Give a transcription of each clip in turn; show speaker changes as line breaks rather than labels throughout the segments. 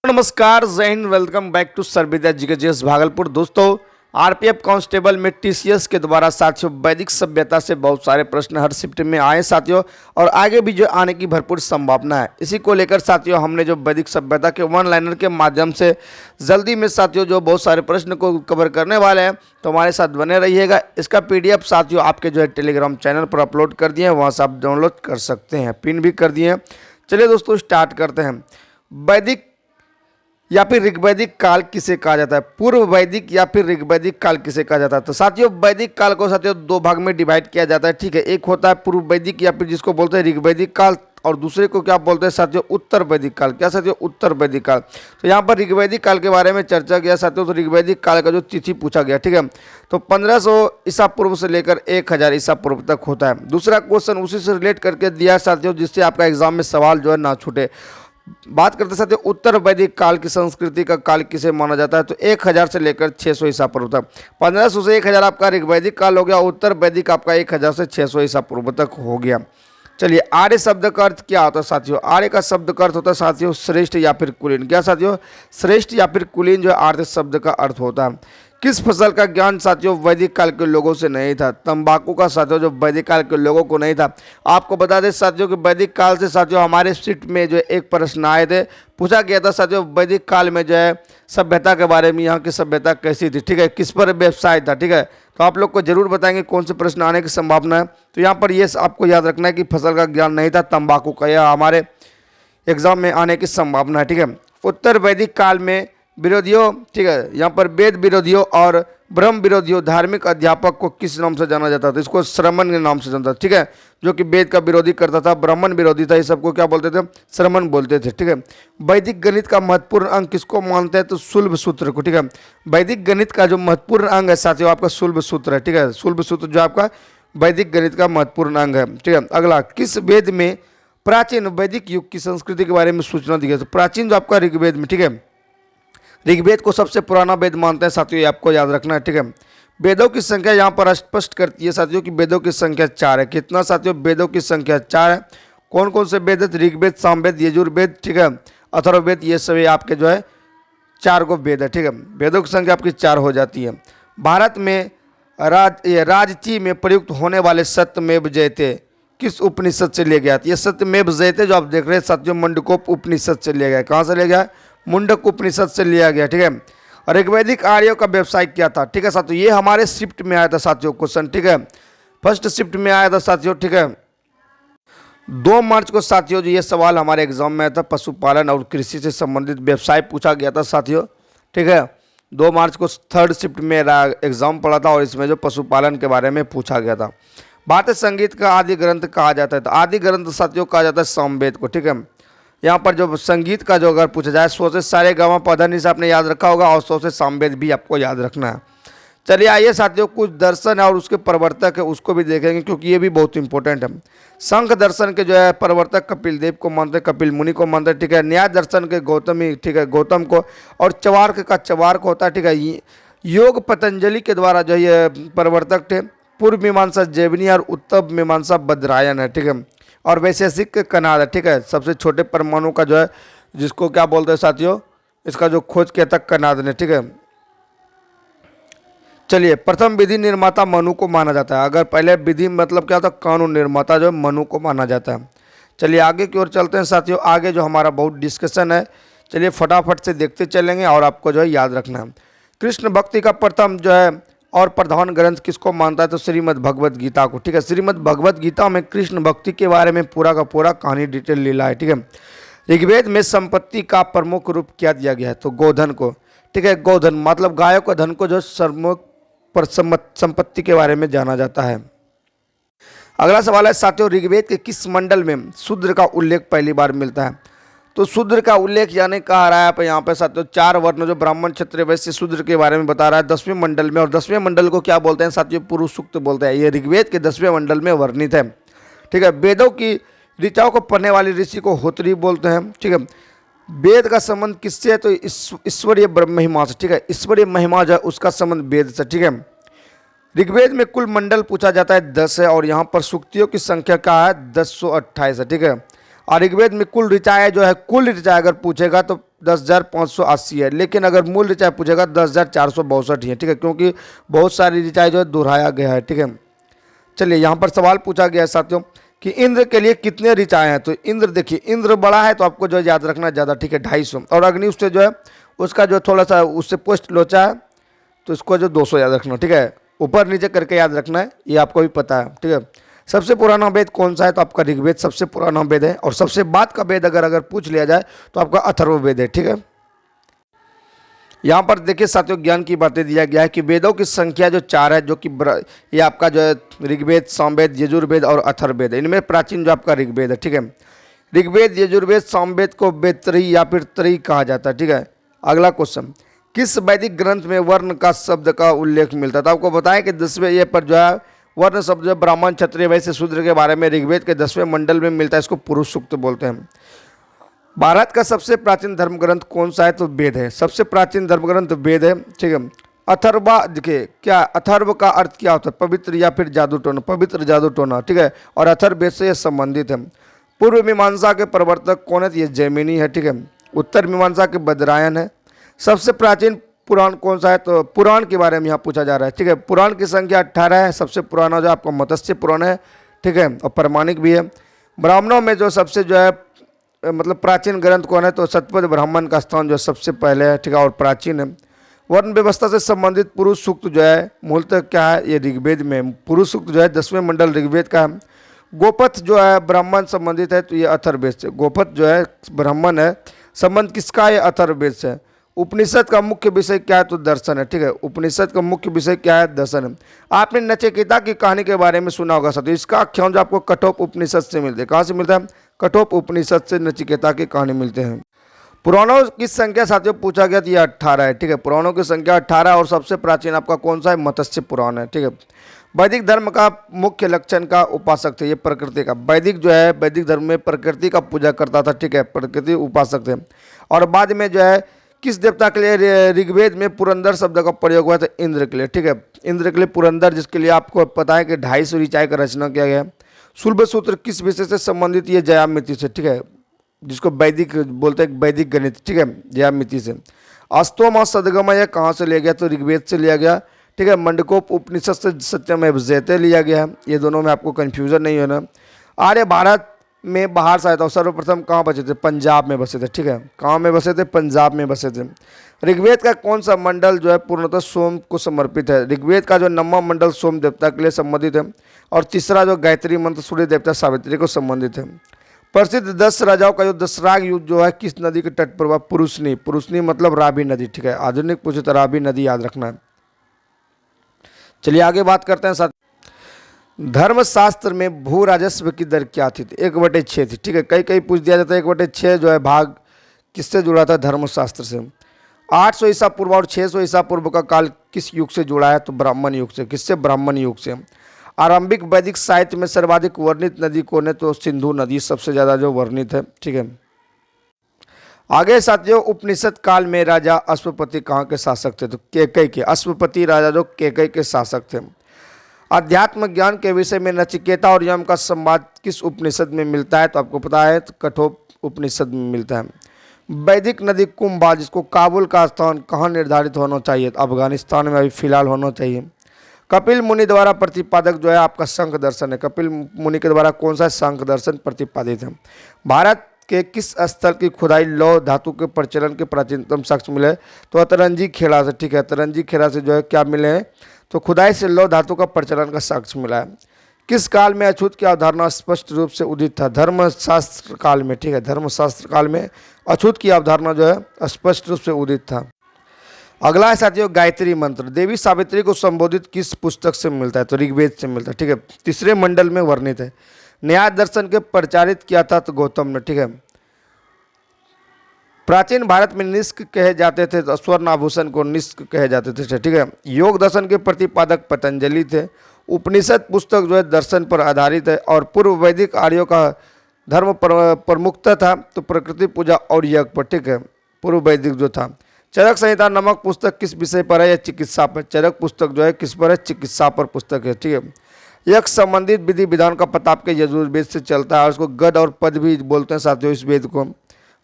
नमस्कार, जय हिंद। वेलकम बैक टू सर्विद्या जीकेजीएस भागलपुर। दोस्तों, आरपीएफ कांस्टेबल में टीसीएस के द्वारा साथियों वैदिक सभ्यता से बहुत सारे प्रश्न हर शिफ्ट में आए साथियों, और आगे भी जो आने की भरपूर संभावना है। इसी को लेकर साथियों हमने जो वैदिक सभ्यता के वन लाइनर के माध्यम से जल्दी में साथियों जो बहुत सारे प्रश्न को कवर करने वाले हैं, तो हमारे साथ बने रहिएगा। इसका पीडीएफ साथियों आपके जो है टेलीग्राम चैनल पर अपलोड कर दिए हैं, वहाँ से आप डाउनलोड कर सकते हैं, पिन भी कर दिए हैं। चलिए दोस्तों स्टार्ट करते हैं। वैदिक या फिर ऋग्वैदिक काल किसे कहा जाता है? पूर्व वैदिक या फिर ऋग्वैदिक काल किसे कहा जाता है? तो साथियों वैदिक काल को साथियों दो भाग में डिवाइड किया जाता है, ठीक है। एक होता है पूर्व वैदिक या फिर जिसको बोलते हैं ऋग्वैदिक काल, और दूसरे को क्या बोलते हैं साथियों? उत्तर वैदिक काल। क्या साथियों? उत्तर वैदिक काल। तो यहाँ पर ऋग्वैदिक काल के बारे में चर्चा किया साथियों। तो ऋग्वैदिक काल का जो तिथि पूछा गया, ठीक है, तो 1500 ईसा पूर्व से लेकर 1000 ईसा पूर्व तक होता है। दूसरा क्वेश्चन उसी से रिलेट करके दिया साथियों, जिससे आपका एग्जाम में सवाल जो है ना छूटे। बात करते साथियों उत्तर वैदिक काल की संस्कृति का काल किसे माना जाता है? तो 1000 से लेकर 600 ईसा पूर्व तक। 1500 से 1000 आपका ऋग्वैदिक काल हो गया, उत्तर वैदिक आपका 1000 से 600 ईसा पूर्व तक हो गया। चलिए, आर्य शब्द का अर्थ क्या होता है साथियों? आर्य का शब्द का अर्थ होता है साथियों श्रेष्ठ या फिर कुलीन। क्या साथियों? श्रेष्ठ या फिर कुलीन जो आर्य शब्द का अर्थ होता है। किस फसल का ज्ञान साथियों वैदिक काल के लोगों से नहीं था? तंबाकू का साथियों जो वैदिक काल के लोगों को नहीं था। आपको बता दें साथियों कि वैदिक काल से साथियों हमारे शिफ्ट में जो एक प्रश्न आए थे, पूछा गया था साथियों वैदिक काल में जो है सभ्यता के बारे में, यहाँ की सभ्यता कैसी थी, ठीक है, किस पर व्यवसाय था, ठीक है। तो आप लोग को जरूर बताएंगे कौन से प्रश्न आने की संभावना है। तो यहाँ पर ये आपको याद रखना है कि फसल का ज्ञान नहीं था तंबाकू का, यह हमारे एग्जाम में आने की संभावना है, ठीक है। उत्तर वैदिक काल में विरोधियों, ठीक है, यहाँ पर वेद विरोधियों और ब्रह्म विरोधियों धार्मिक अध्यापक को किस नाम से जाना जाता था? इसको श्रमण के नाम से जानता था, ठीक है, जो कि वेद का विरोधी करता था, ब्राह्मण विरोधी था, ये सबको क्या बोलते थे? श्रमण बोलते थे, ठीक है। वैदिक गणित का महत्वपूर्ण अंग किसको मानते हैं? तो शुल्ब सूत्र को, ठीक है। वैदिक गणित का जो महत्वपूर्ण अंग है साथियों आपका शुल्ब सूत्र है, ठीक है। शुल्ब सूत्र जो आपका वैदिक गणित का महत्वपूर्ण अंग है, ठीक है। अगला, किस वेद में प्राचीन वैदिक युग की संस्कृति के बारे में सूचना दी गई? तो प्राचीन जो आपका ऋग्वेद में, ठीक है, ऋग्वेद को सबसे पुराना वेद मानते हैं साथियों, ये आपको याद रखना है, ठीक है। वेदों की संख्या यहाँ पर स्पष्ट करती है साथियों कि वेदों की संख्या 4 है। कितना साथियों? वेदों की संख्या 4 है। कौन कौन से वेद है? ऋग्वेद, सामवेद, यजुर्वेद, ठीक है, अथर्ववेद, ये सभी आपके जो है 4 को वेद है, ठीक है। वेदों की संख्या आपकी 4 हो जाती है। भारत में राजची में प्रयुक्त होने वाले सत्यमेव जयते किस उपनिषद से लिया गया? ये सत्यमेव जयते जो आप देख रहे हैं साथियों मंडकोप उपनिषद से लिया गया। कहाँ से लिया गया? मुंडक उपनिषद से लिया गया, ठीक है। और ऋग्वैदिक आर्यों का व्यवसाय क्या था? ठीक है साथियों, ये हमारे शिफ्ट में आया था साथियों क्वेश्चन, ठीक है, फर्स्ट शिफ्ट में आया था साथियों, ठीक है। 2 मार्च को साथियों जो ये सवाल हमारे एग्जाम में आया था, पशुपालन और कृषि से संबंधित व्यवसाय पूछा गया था साथियों, ठीक है। 2 मार्च को थर्ड शिफ्ट में एग्जाम पड़ा था और इसमें जो पशुपालन के बारे में पूछा गया था। भारतीय संगीत का आदि ग्रंथ कहा जाता है? तो आदि ग्रंथ साथियों कहा जाता है सामवेद को, ठीक है। यहाँ पर जो संगीत का जो अगर पूछा जाए, 100 से सारे गामा पधनि से आपने याद रखा होगा, और 100 से सामवेद भी आपको याद रखना है। चलिए आइए साथियों कुछ दर्शन है और उसके प्रवर्तक है उसको भी देखेंगे, क्योंकि ये भी बहुत इंपॉर्टेंट है। संघ दर्शन के जो है प्रवर्तक कपिल देव को मानते हैं, कपिल मुनि को मानते हैं, ठीक है। न्याय दर्शन के गौतमी, ठीक है, गौतम को, और चवार्क का चवार्क होता है, ठीक है। योग पतंजलि के द्वारा जो ये प्रवर्तक थे। पूर्व मीमांसा जैमिनी और उत्तर मीमांसा बद्रायन है, ठीक है। और वैशेषिक कनाद है, ठीक है, सबसे छोटे परमाणु का जो है जिसको क्या बोलते हैं साथियों, इसका जो खोज किया था कनाद ने, ठीक है। चलिए, प्रथम विधि निर्माता मनु को माना जाता है। अगर पहले विधि मतलब क्या था? कानून निर्माता जो है मनु को माना जाता है। चलिए आगे की ओर चलते हैं साथियों। आगे जो हमारा बहुत डिस्कशन है, चलिए फटाफट से देखते चलेंगे और आपको जो है याद रखना है। कृष्ण भक्ति का प्रथम जो है और प्रधान ग्रंथ किसको मानता है? तो श्रीमद् भगवत गीता को, ठीक है। श्रीमद् भगवत गीता में कृष्ण भक्ति के बारे में पूरा का पूरा कहानी डिटेल लीला है, ठीक है। ऋग्वेद में संपत्ति का प्रमुख रूप क्या दिया गया है? तो गोधन को, ठीक है। गोधन मतलब गायों का धन को जो सर्वमुख पर संपत्ति के बारे में जाना जाता है। अगला सवाल है साथियों, ऋग्वेद के किस मंडल में शूद्र का उल्लेख पहली बार मिलता है? तो शूद्र का उल्लेख यानी कहा रहा है यहाँ पे साथियों 4 वर्ण जो ब्राह्मण, क्षत्रिय, वैश्य, शूद्र के बारे में बता रहा है 10वें मंडल में। और 10वें मंडल को क्या बोलते हैं साथियों? पुरुष सूक्त बोलते हैं। ये ऋग्वेद के 10वें मंडल में वर्णित है, ठीक है। वेदों की ऋचाओं को पढ़ने वाले ऋषि को होत्री बोलते हैं, ठीक है। वेद का संबंध किससे है? तो ईश्वरीय महिमा से, ठीक है। ईश्वरीय महिमा जो है उसका संबंध वेद से, ठीक है। ऋग्वेद में कुल मंडल पूछा जाता है 10 है, और यहाँ पर सूक्तियों की संख्या क्या है? 1028 है, ठीक है। और ऋग्वेद में कुल ऋचाएँ जो है, कुल ऋचाएँ अगर पूछेगा तो 10,580 है, लेकिन अगर मूल ऋचाएँ पूछेगा 10,462 ही है, ठीक है, क्योंकि बहुत सारी ऋचाएँ जो है दोहराया गया है, ठीक है। चलिए यहाँ पर सवाल पूछा गया है साथियों कि इंद्र के लिए कितने ऋचाएँ हैं। तो इंद्र देखिए, इंद्र बड़ा है तो आपको जो है याद रखना ज़्यादा, ठीक है, 250, और अग्नि उससे जो है उसका जो थोड़ा सा उससे पोस्ट लोचा है तो इसको जो 200 याद रखना, ठीक है, ऊपर नीचे करके याद रखना है, ये आपको भी पता है, ठीक है। सबसे पुराना वेद कौन सा है, तो आपका ऋग्वेद सबसे पुराना वेद है, और सबसे बाद का वेद अगर पूछ लिया जाए तो आपका अथर्ववेद है, ठीक है। यहाँ पर देखिए साथियों, ज्ञान की बातें दिया गया है कि वेदों की संख्या जो 4 है, जो कि ये आपका जो है ऋग्वेद, सामवेद, यजुर्वेद और अथर्ववेद है। इनमें प्राचीन जो आपका ऋग्वेद है, ठीक है। ऋग्वेद, यजुर्वेद, सामवेद को वेदत्रयी या फिर त्रयी कहा जाता है, ठीक है। अगला क्वेश्चन, किस वैदिक ग्रंथ में वर्ण का शब्द का उल्लेख मिलता है। तो आपको बताएं कि 10वें ये पर जो है वर्ण शब्द जो ब्राह्मण, क्षत्रिय, वैश्य, शूद्र के बारे में ऋग्वेद के 10वें मंडल में मिलता है, इसको पुरुष सूक्त बोलते हैं। भारत का सबसे प्राचीन धर्म ग्रंथ कौन सा है, तो वेद है। सबसे प्राचीन धर्म ग्रंथ वेद है, ठीक है। अथर्वा, देखिए क्या अथर्व का अर्थ क्या होता है, पवित्र या फिर जादू टोना, पवित्र जादू टोना, ठीक है, और अथर्ववेद से यह संबंधित है। पूर्व मीमांसा के प्रवर्तक कौन है, ये जैमिनी है, ठीक है। उत्तर मीमांसा के बदरायन है। सबसे प्राचीन पुराण कौन सा है, तो पुराण के बारे में यहाँ पूछा जा रहा है, ठीक है। पुराण की संख्या 18 है। सबसे पुराना जो आपका मत्स्य पुराण है, ठीक है, और प्रमाणिक भी है। ब्राह्मणों में जो सबसे जो है मतलब प्राचीन ग्रंथ कौन है, तो शतपथ ब्राह्मण का स्थान जो सबसे पहले है, ठीक है, और प्राचीन है। वर्ण व्यवस्था से संबंधित पुरुष सूक्त जो है मूलतः क्या है, ये ऋग्वेद में पुरुष सूक्त जो है 10वें मंडल ऋग्वेद का है। गोपथ जो है ब्राह्मण संबंधित है, तो ये अथर्ववेद से। गोपथ जो है ब्राह्मण है, संबंध किसका है, अथर्ववेद से। उपनिषद का मुख्य विषय क्या है, तो दर्शन है, ठीक है। उपनिषद का मुख्य विषय क्या है, दर्शन है। आपने नचिकेता की कहानी के बारे में सुना होगा साथियों। इसका आख्यान जो आपको कठोप उपनिषद से मिलते हैं। कहाँ से मिलता है, कठोप उपनिषद से नचिकेता की कहानी मिलते हैं। पुराणों की संख्या साथियों पूछा गया तो ये 18 है, ठीक है। पुराणों की संख्या 18, और सबसे प्राचीन आपका कौन सा है, मत्स्य पुराण है, ठीक है। वैदिक धर्म का मुख्य लक्षण का उपासक थे, ये प्रकृति का। वैदिक जो है वैदिक धर्म में प्रकृति का पूजा करता था, ठीक है, प्रकृति उपासक थे। और बाद में जो है किस देवता के लिए ऋग्वेद में पुरंदर शब्द का प्रयोग हुआ था, इंद्र के लिए, ठीक है। इंद्र के लिए पुरंदर, जिसके लिए आपको पता है कि 250 ऋचाएँ का रचना किया गया। शुल्भ सूत्र किस विषय से संबंधित, ये ज्यामिति से, ठीक है, जिसको वैदिक बोलते हैं, वैदिक गणित, ठीक है, ज्यामिति से। अस्तोम सदगमय कहाँ से लिया गया, तो ऋग्वेद से लिया गया, ठीक है। मंडकोप उपनिषद से सत्यमेव जयते लिया गया है। ये दोनों में आपको कन्फ्यूजन नहीं होना। आर्य भारत में बाहर से आया था, सर्वप्रथम कहाँ बसे थे, पंजाब में बसे थे, ठीक है। कहाँ में बसे थे, पंजाब में बसे थे। ऋग्वेद का कौन सा मंडल जो है पूर्णतः सोम को समर्पित है। ऋग्वेद का जो 9वां मंडल सोम देवता के लिए संबंधित है, और तीसरा जो गायत्री मंत्र सूर्य देवता सावित्री को संबंधित है। प्रसिद्ध 10 राजाओं का जो दसराग युद्ध जो है किस नदी के तट पर हुआ, पुरुषनी। पुरुषनी मतलब रावी नदी, ठीक है। आधुनिक पूछे तो रावी नदी याद रखना है। चलिए आगे बात करते हैं साथ। धर्मशास्त्र में भू राजस्व की दर क्या थी, 1/6 थी, ठीक है। कई कई पूछ दिया जाता है 1/6 जो है भाग किससे जुड़ा था, धर्मशास्त्र से। 800 ईसा पूर्व और 600 ईसा पूर्व का काल किस युग से जुड़ा है, तो ब्राह्मण युग से। किससे, ब्राह्मण युग से। आरंभिक वैदिक साहित्य में सर्वाधिक वर्णित नदी कौन है, तो सिंधु नदी सबसे ज़्यादा जो वर्णित है, ठीक है। आगे साथियों, उपनिषद काल में राजा अश्वपति कहाँ के शासक थे, तो कैकई के। अश्वपति राजा जो कैकई के शासक थे। अध्यात्म ज्ञान के विषय में नचिकेता और यम का संवाद किस उपनिषद में मिलता है, तो आपको पता है, तो कठोप उपनिषद में मिलता है। वैदिक नदी कुंभा, जिसको काबुल का स्थान कहाँ निर्धारित होना चाहिए, तो अफगानिस्तान में अभी फिलहाल होना चाहिए। कपिल मुनि द्वारा प्रतिपादक जो है आपका शंख दर्शन है। कपिल मुनि के द्वारा कौन सा शंख दर्शन प्रतिपादित है। भारत के किस स्थल की खुदाई लौह धातु के प्रचलन के प्राचीनतम साक्ष्य मिले, तो अतरंजी खेड़ा से, ठीक है। अतरंजी खेड़ा से जो है क्या मिले हैं, तो खुदाई से लौह धातु का प्रचलन का साक्ष्य मिला है। किस काल में अछूत की अवधारणा स्पष्ट रूप से उदित था, धर्मशास्त्र काल में, ठीक है। धर्मशास्त्र काल में अछूत की अवधारणा जो है स्पष्ट रूप से उदित था। अगला है साथियों गायत्री मंत्र, देवी सावित्री को संबोधित किस पुस्तक से मिलता है, तो ऋग्वेद से मिलता है, ठीक है। तीसरे मंडल में वर्णित है। न्याय दर्शन के प्रचारित किया था तो गौतम ने, ठीक है। प्राचीन भारत में निष्क कहे जाते थे, तो स्वर्ण आभूषण को निष्क कहे जाते थे, ठीक है। योग दर्शन के प्रतिपादक पतंजलि थे। उपनिषद पुस्तक जो है दर्शन पर आधारित है, और पूर्व वैदिक आर्यों का धर्म प्रमुखता था, तो प्रकृति पूजा और यज्ञ पर, ठीक है, पूर्व वैदिक जो था। चरक संहिता नामक पुस्तक किस विषय पर है, या चिकित्सा पर। चरक पुस्तक जो है किस पर है, चिकित्सा पर पुस्तक है, ठीक है। यज्ञ संबंधित विधि विधान का पता आपके यजुर्वेद से चलता है, और उसको गद और पद भी बोलते हैं साथियों इस वेद को।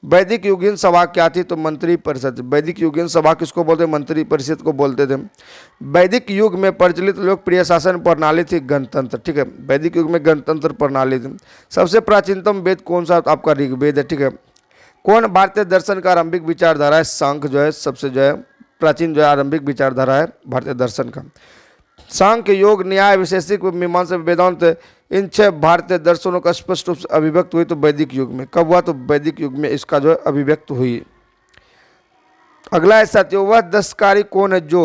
वैदिक युगीन सभा क्या थी? तो मंत्री परिषद। वैदिक युगीन सभा किसको बोलते? मंत्री परिषद को बोलते थे। वैदिक युग में प्रचलित लोकप्रिय शासन प्रणाली थी गणतंत्र, ठीक है। वैदिक युग में गणतंत्र प्रणाली थी। सबसे प्राचीनतम वेद कौन सा? आपका ऋग्वेद है, ठीक है। कौन भारतीय दर्शन का आरंभिक विचारधारा है? सांख्य जो है सबसे जो है प्राचीन जो है आरंभिक विचारधारा है भारतीय दर्शन का। सांख्य, योग, न्याय, वैशेषिक, मीमांसा, वेदांत, इन 6 भारतीय दर्शनों का स्पष्ट रूप से अभिव्यक्त हुई तो वैदिक युग में। कब हुआ? तो वैदिक युग में इसका जो है अभिव्यक्त हुई। अगला है साथियों, वह दस्तकारी कौन है जो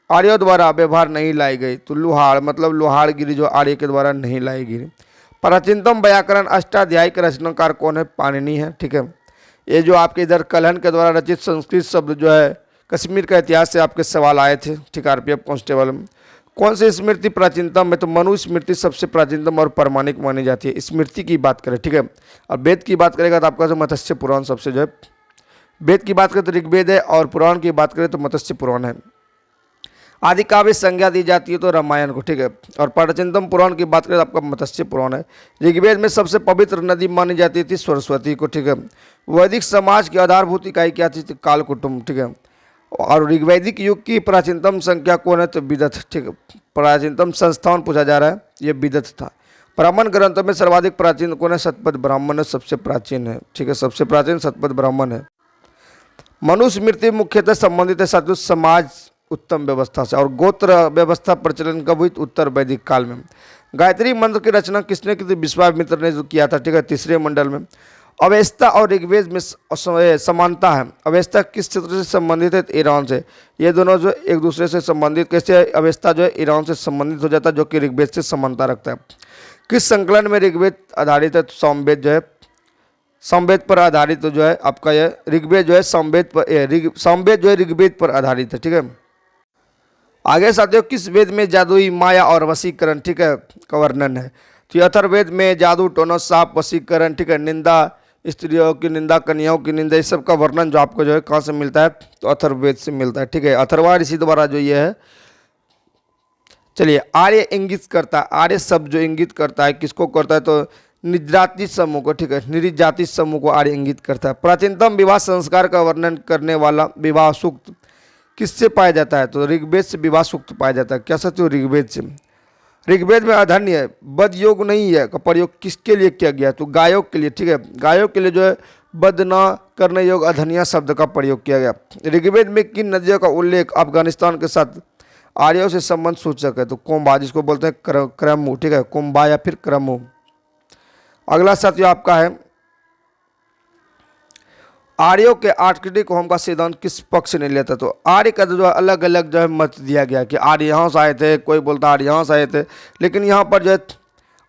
आर्यों द्वारा व्यवहार नहीं लाई गई? तो लुहार, मतलब लुहारगिरी जो आर्य के द्वारा नहीं लाई गई। प्राचीनतम व्याकरण अष्टाध्यायी का रचनाकार कौन है? पाणिनि है, ठीक है। ये जो आपके इधर कलहन के द्वारा रचित संस्कृत शब्द जो है कश्मीर का इतिहास से आपके सवाल आए थे, ठीक है, आरपीएफ कांस्टेबल में। कौन सी स्मृति प्राचीनतम है? तो मनु स्मृति सबसे प्राचीनतम और प्रमाणिक मानी जाती है। स्मृति की बात करें, ठीक है। और वेद की बात करेगा तो आपका जो मत्स्य पुराण सबसे जो है, वेद की बात करें तो ऋग्वेद है और पुराण की बात करें तो मत्स्य पुराण है। आदि काव्य संज्ञा दी जाती है तो रामायण को, ठीक है। और प्राचीनतम पुराण की बात करें तो आपका मत्स्य पुराण है। ऋग्वेद में सबसे पवित्र नदी मानी जाती थी सरस्वती को, ठीक है। वैदिक समाज की आधारभूत इकाई क्या थी? काल कुटुंब, ठीक है। और ऋग्वैदिक युग की प्राचीनतम संख्या कौन है? तो विदथ, ठीक है। प्राचीनतम संस्थान पूछा जा रहा है, ये विदथ था। ब्राह्मण ग्रंथों में सर्वाधिक प्राचीन कौन है? शतपथ ब्राह्मण है, सबसे प्राचीन है, ठीक है। सबसे प्राचीन शतपथ ब्राह्मण है। मनुस्मृति मुख्यतः संबंधित है साथियों समाज उत्तम व्यवस्था से। और गोत्र व्यवस्था प्रचलन कब हुई? उत्तर वैदिक काल में। गायत्री मंत्र की रचना किसने की थी? विश्वामित्र ने जो किया था, ठीक है, तीसरे मंडल में। अवेस्ता और ऋग्वेद में समानता है। अवेस्ता किस क्षेत्र से संबंधित है? ईरान से। ये दोनों जो एक दूसरे से संबंधित, कैसे? अवेस्ता जो है ईरान से संबंधित हो जाता है, जो कि ऋग्वेद से समानता रखता है। किस संकलन में ऋग्वेद आधारित है? तो सामवेद जो है, सामवेद पर आधारित तो जो है आपका यह ऋग्वेद जो है सामवेद पर, सामवेद जो है ऋग्वेद पर आधारित है, ठीक है। आगे साथियों, किस वेद में जादुई माया और वशीकरण, ठीक है, का वर्णन है? तो अथर्ववेद में जादू, टोना, साप, वशीकरण, ठीक है, निंदा, स्त्रियों की निंदा, कन्याओं की निंदा, इस सब का वर्णन जो आपको जो है कहाँ से मिलता है? तो अथर्ववेद से मिलता है, ठीक है। अथर्वा ऋषि द्वारा जो ये है। चलिए, आर्य इंगित करता है। आर्य शब्द जो इंगित करता है किसको करता है? तो निजाति समूह को, ठीक है। निजाति समूह को आर्य इंगित करता है। प्राचीनतम विवाह संस्कार का वर्णन करने वाला विवाह सूक्त किससे पाया जाता है? तो ऋग्वेद से विवाह सूक्त पाया जाता है। क्या साथियों? ऋग्वेद से। ऋग्वेद में अधन्य बद योग नहीं है का प्रयोग किसके लिए किया गया? तो गायों के लिए, ठीक है। गायों के लिए जो है बद न करने योग अधनिया शब्द का प्रयोग किया गया। ऋग्वेद में किन नदियों का उल्लेख अफगानिस्तान के साथ आर्यों से संबंध सूचक है? तो कोम्बा, जिसको बोलते हैं क्रमु, ठीक है, कोम्बा या फिर क्रमु। अगला साथियों आपका है, आर्यों के आर्कटिक होम का सिद्धांत किस पक्ष ने लिया था? तो आर्य का जो है अलग अलग जो है मत दिया गया कि आर्य यहाँ से आए थे, कोई बोलता आर्य यहाँ से आए थे, लेकिन यहाँ पर जो है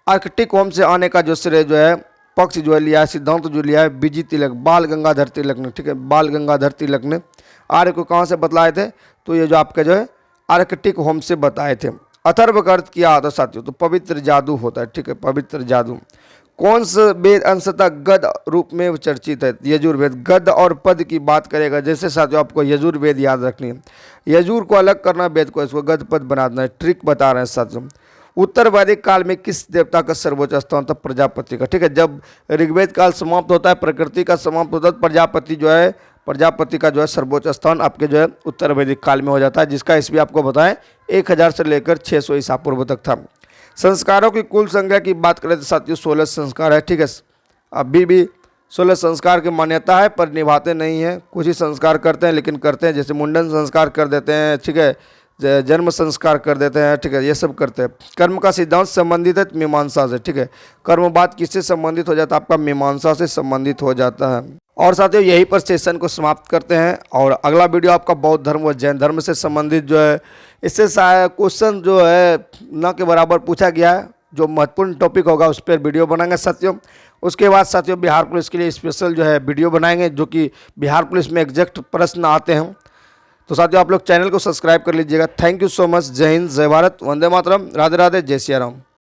आर्कटिक होम से आने का जो श्रेय जो है पक्ष जो है लिया है, सिद्धांत जो लिया है बीजी तिलक, बाल गंगाधर तिलक ने, ठीक है। बाल गंगाधर तिलक ने आर्य को कहाँ से बतलाए थे? तो ये जो आपका जो है आर्कटिक होम से बताए थे। अथर्व का अर्थ क्या आता साथियों? तो पवित्र जादू होता है, ठीक है, पवित्र जादू। कौन सा वेद अंशतः गद रूप में चर्चित है? यजुर्वेद। गद और पद की बात करेगा, जैसे साथियों आपको यजुर्वेद याद रखनी है। यजुर को अलग करना, वेद को इसको गद पद बना देना है, ट्रिक बता रहे हैं साथियों। उत्तर वैदिक काल में किस देवता का सर्वोच्च स्थान था? प्रजापति का, ठीक है। जब ऋग्वेद काल समाप्त होता है, प्रकृति का समाप्त होता है, प्रजापति जो है, प्रजापति का जो है सर्वोच्च स्थान आपके जो है उत्तर वैदिक काल में हो जाता है, जिसका ईस्वी आपको बताएं 1000 से लेकर 600 ईसा पूर्व तक था। संस्कारों की कुल संख्या की बात करें तो साथियों 16 संस्कार है, ठीक है। अभी भी 16 संस्कार की मान्यता है, पर निभाते नहीं हैं। कुछ ही संस्कार करते हैं, लेकिन करते हैं, जैसे मुंडन संस्कार कर देते हैं, ठीक है, जन्म संस्कार कर देते हैं, ठीक है, ये सब करते हैं। कर्म का सिद्धांत संबंधित है मीमांसा से, ठीक है। कर्मवाद किससे संबंधित हो जाता है? आपका मीमांसा से संबंधित हो जाता है। और साथियों यहीं पर सेशन को समाप्त करते हैं, और अगला वीडियो आपका बौद्ध धर्म व जैन धर्म से संबंधित जो है, इससे क्वेश्चन जो है न के बराबर पूछा गया है, जो महत्वपूर्ण टॉपिक होगा उस पर वीडियो बनाएंगे साथियों। उसके बाद साथियों बिहार पुलिस के लिए स्पेशल जो है वीडियो बनाएंगे, जो कि बिहार पुलिस में एग्जैक्ट प्रश्न आते हैं। तो साथियों आप लोग चैनल को सब्सक्राइब कर लीजिएगा। Thank you so much. जय हिंद, जय भारत, वंदे मातरम, राधे राधे, जय सिया राम।